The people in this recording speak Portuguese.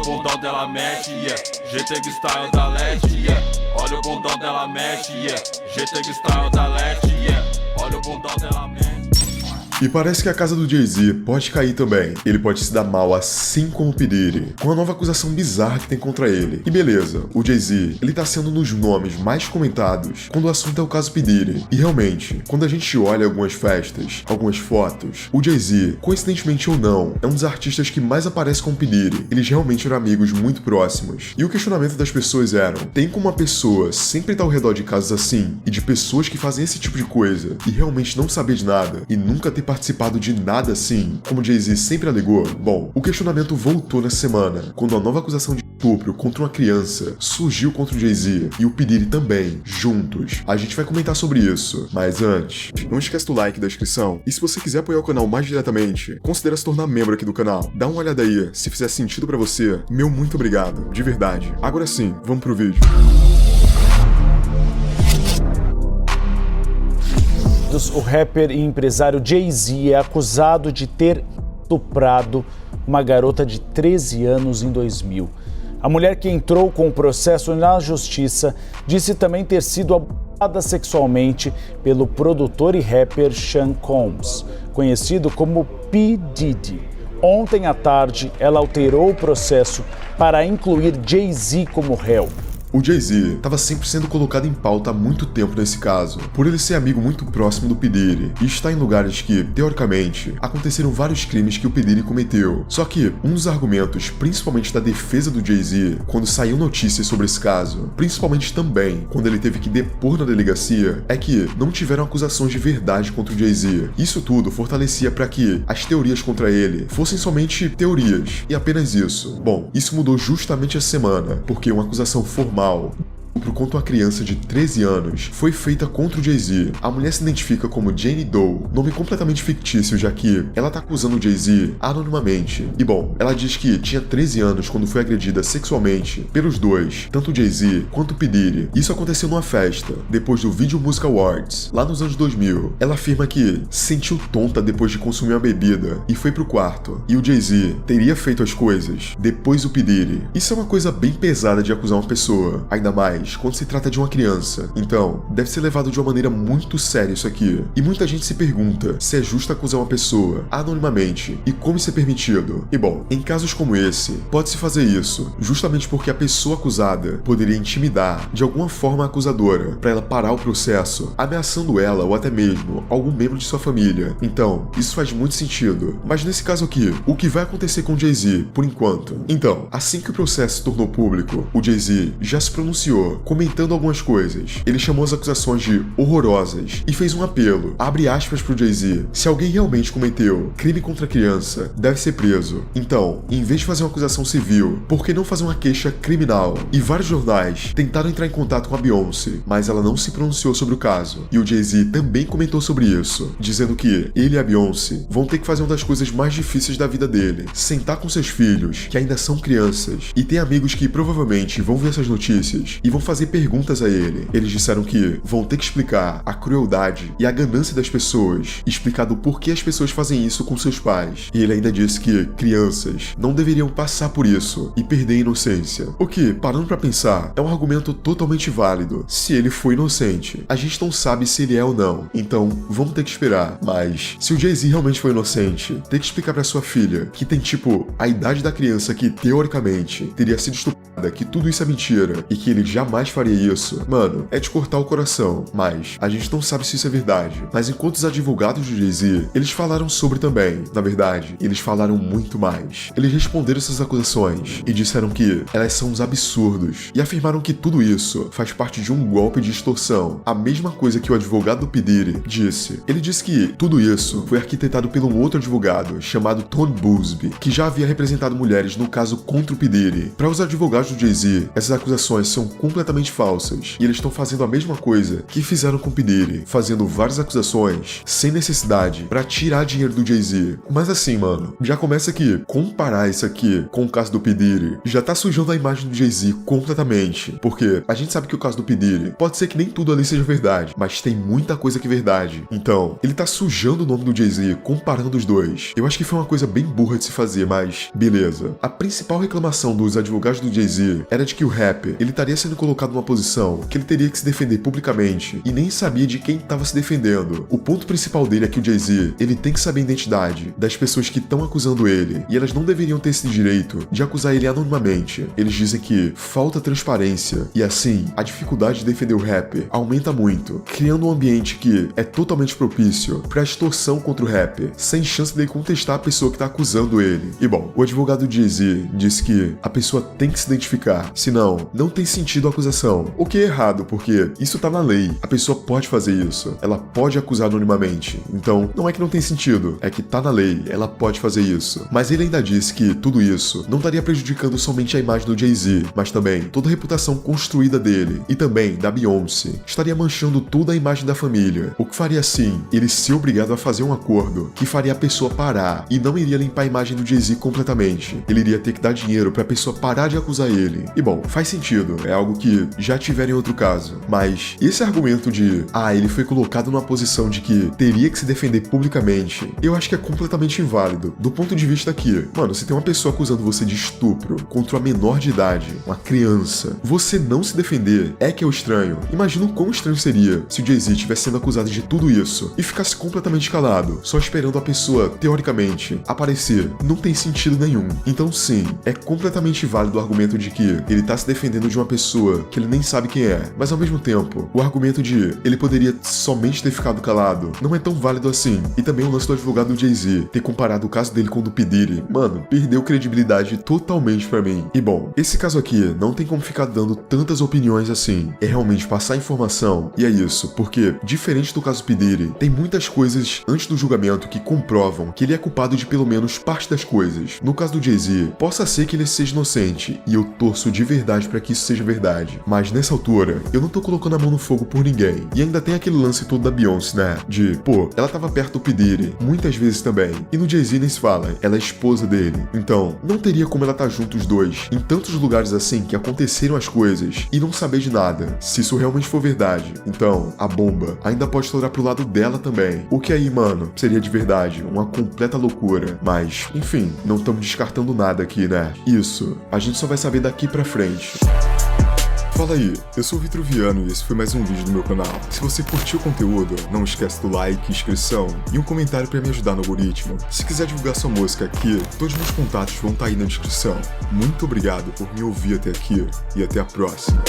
o bundão dela mexe, yeah. GT Style da leste, yeah. Olha o bundão dela mexe, yeah. GT Style da leste, yeah. Olha o bundão dela mexe. E parece que a casa do Jay-Z pode cair também. Ele pode se dar mal assim como o P. Diddy, com a nova acusação bizarra que tem contra ele. E beleza, o Jay-Z, ele tá sendo um dos nomes mais comentados quando o assunto é o caso P. Diddy. E realmente, quando a gente olha algumas festas, algumas fotos, o Jay-Z, coincidentemente ou não, é um dos artistas que mais aparece com o P. Diddy. Eles realmente eram amigos muito próximos. E o questionamento das pessoas era: tem como uma pessoa sempre estar ao redor de casos assim, e de pessoas que fazem esse tipo de coisa, e realmente não saber de nada, e nunca ter participado de nada assim, como Jay-Z sempre alegou? Bom, o questionamento voltou nessa semana, quando a nova acusação de estupro contra uma criança surgiu contra o Jay-Z e o P. Diddy também, juntos. A gente vai comentar sobre isso, mas antes, não esquece do like e da inscrição, e se você quiser apoiar o canal mais diretamente, considere se tornar membro aqui do canal. Dá uma olhada aí, se fizer sentido pra você, meu muito obrigado, de verdade. Agora sim, vamos pro vídeo. O rapper e empresário Jay-Z é acusado de ter estuprado uma garota de 13 anos em 2000. A mulher que entrou com o processo na justiça disse também ter sido abusada sexualmente pelo produtor e rapper Sean Combs, conhecido como P. Diddy. Ontem à tarde, ela alterou o processo para incluir Jay-Z como réu. O Jay-Z estava sempre sendo colocado em pauta há muito tempo nesse caso, por ele ser amigo muito próximo do P. Diddy e estar em lugares que, teoricamente, aconteceram vários crimes que o P. Diddy cometeu. Só que um dos argumentos, principalmente da defesa do Jay-Z, quando saiu notícias sobre esse caso, principalmente também quando ele teve que depor na delegacia, é que não tiveram acusações de verdade contra o Jay-Z. Isso tudo fortalecia para que as teorias contra ele fossem somente teorias, e apenas isso. Bom, isso mudou justamente essa semana, porque uma acusação formal contra uma criança de 13 anos foi feita contra o Jay-Z. A mulher se identifica como Jane Doe, nome completamente fictício, já que ela tá acusando o Jay-Z anonimamente. E bom, ela diz que tinha 13 anos quando foi agredida sexualmente pelos dois, tanto o Jay-Z quanto o P. Diddy. Isso aconteceu numa festa, depois do Video Music Awards, lá nos anos 2000. Ela afirma que se sentiu tonta depois de consumir uma bebida e foi pro quarto. E o Jay-Z teria feito as coisas depois do P. Diddy. Isso é uma coisa bem pesada de acusar uma pessoa, ainda mais quando se trata de uma criança. Então, deve ser levado de uma maneira muito séria isso aqui. E muita gente se pergunta se é justo acusar uma pessoa anonimamente e como isso é permitido. E bom, em casos como esse, pode-se fazer isso justamente porque a pessoa acusada poderia intimidar de alguma forma a acusadora para ela parar o processo, ameaçando ela ou até mesmo algum membro de sua família. Então, isso faz muito sentido. Mas nesse caso aqui, o que vai acontecer com o Jay-Z, por enquanto? Então, assim que o processo se tornou público, o Jay-Z já se pronunciou, comentando algumas coisas. Ele chamou as acusações de horrorosas e fez um apelo, abre aspas pro Jay-Z: se alguém realmente cometeu crime contra a criança, deve ser preso. Então, em vez de fazer uma acusação civil, por que não fazer uma queixa criminal? E vários jornais tentaram entrar em contato com a Beyoncé, mas ela não se pronunciou sobre o caso. E o Jay-Z também comentou sobre isso, dizendo que ele e a Beyoncé vão ter que fazer uma das coisas mais difíceis da vida dele, sentar com seus filhos, que ainda são crianças, e tem amigos que provavelmente vão ver essas notícias e vão fazer perguntas a ele. Eles disseram que vão ter que explicar a crueldade e a ganância das pessoas, explicar do porquê as pessoas fazem isso com seus pais. E ele ainda disse que crianças não deveriam passar por isso e perder a inocência. O que, parando pra pensar, é um argumento totalmente válido. Se ele foi inocente, a gente não sabe se ele é ou não, então vamos ter que esperar. Mas se o Jay-Z realmente foi inocente, ter que explicar pra sua filha, que tem tipo a idade da criança que teoricamente teria sido estuprada, que tudo isso é mentira e que ele jamais faria isso, mano, é de cortar o coração. Mas a gente não sabe se isso é verdade. Mas enquanto os advogados do Jay-Z, eles falaram sobre também. Na verdade, eles falaram muito mais. Eles responderam essas acusações e disseram que elas são uns absurdos e afirmaram que tudo isso faz parte de um golpe de extorsão. A mesma coisa que o advogado do P. Diddy disse. Ele disse que tudo isso foi arquitetado por um outro advogado chamado Tony Buzbee, que já havia representado mulheres no caso contra o P. Diddy. Para os advogados caso do Jay-Z, essas acusações são completamente falsas e eles estão fazendo a mesma coisa que fizeram com o P. Diddy, fazendo várias acusações sem necessidade pra tirar dinheiro do Jay-Z. Mas assim, mano, já começa que comparar isso aqui com o caso do P. Diddy já tá sujando a imagem do Jay-Z completamente, porque a gente sabe que o caso do P. Diddy pode ser que nem tudo ali seja verdade, mas tem muita coisa que é verdade. Então, ele tá sujando o nome do Jay-Z comparando os dois. Eu acho que foi uma coisa bem burra de se fazer, mas beleza. A principal reclamação dos advogados do Jay-Z era de que o rapper, ele estaria sendo colocado numa posição que ele teria que se defender publicamente e nem sabia de quem estava se defendendo. O ponto principal dele é que o Jay-Z, ele tem que saber a identidade das pessoas que estão acusando ele e elas não deveriam ter esse direito de acusar ele anonimamente. Eles dizem que falta transparência e assim, a dificuldade de defender o rapper aumenta muito, criando um ambiente que é totalmente propício para extorsão contra o rapper, sem chance dele contestar a pessoa que tá acusando ele. E bom, o advogado de Jay-Z disse que a pessoa tem que se identificar, senão não tem sentido a acusação. O que é errado, porque isso tá na lei. A pessoa pode fazer isso. Ela pode acusar anonimamente. Então, não é que não tem sentido, é que tá na lei, ela pode fazer isso. Mas ele ainda disse que tudo isso não estaria prejudicando somente a imagem do Jay-Z, mas também toda a reputação construída dele e também da Beyoncé. Estaria manchando toda a imagem da família, o que faria assim ele ser obrigado a fazer um acordo que faria a pessoa parar e não iria limpar a imagem do Jay-Z completamente. Ele iria ter que dar dinheiro pra pessoa parar de acusar ele. E bom, faz sentido, é algo que já tiveram em outro caso. Mas esse argumento de, ele foi colocado numa posição de que teria que se defender publicamente, eu acho que é completamente inválido. Do ponto de vista que, mano, se tem uma pessoa acusando você de estupro contra uma menor de idade, uma criança, você não se defender é que é o estranho. Imagina o quão estranho seria se o Jay-Z estivesse sendo acusado de tudo isso e ficasse completamente calado, só esperando a pessoa, teoricamente, aparecer. Não tem sentido nenhum. Então sim, é completamente válido o argumento de que ele tá se defendendo de uma pessoa que ele nem sabe quem é, mas ao mesmo tempo, o argumento de ele poderia somente ter ficado calado não é tão válido assim. E também o lance do advogado do Jay-Z ter comparado o caso dele com o do P. Diddy, mano, perdeu credibilidade totalmente pra mim. E bom, esse caso aqui não tem como ficar dando tantas opiniões assim, é realmente passar informação, e é isso, porque diferente do caso do P. Diddy, tem muitas coisas antes do julgamento que comprovam que ele é culpado de pelo menos parte das coisas. No caso do Jay-Z, possa ser que ele seja inocente, e eu torço de verdade pra que isso seja verdade, mas nessa altura, eu não tô colocando a mão no fogo por ninguém. E ainda tem aquele lance todo da Beyoncé, né? De, ela tava perto do P. Diddy, muitas vezes também, e no Jay-Z nem se fala, ela é esposa dele. Então, não teria como ela tá junto os dois, em tantos lugares assim que aconteceram as coisas, e não saber de nada, se isso realmente for verdade. Então, a bomba ainda pode estourar pro lado dela também, o que aí, mano, seria de verdade uma completa loucura. Mas, enfim, não estamos descartando nada aqui, né? Isso, a gente só vai saber daqui pra frente. Fala aí, eu sou o Vitruviano e esse foi mais um vídeo do meu canal. Se você curtiu o conteúdo, não esquece do like, inscrição e um comentário pra me ajudar no algoritmo. Se quiser divulgar sua música aqui, todos os meus contatos vão estar aí na descrição. Muito obrigado por me ouvir até aqui e até a próxima.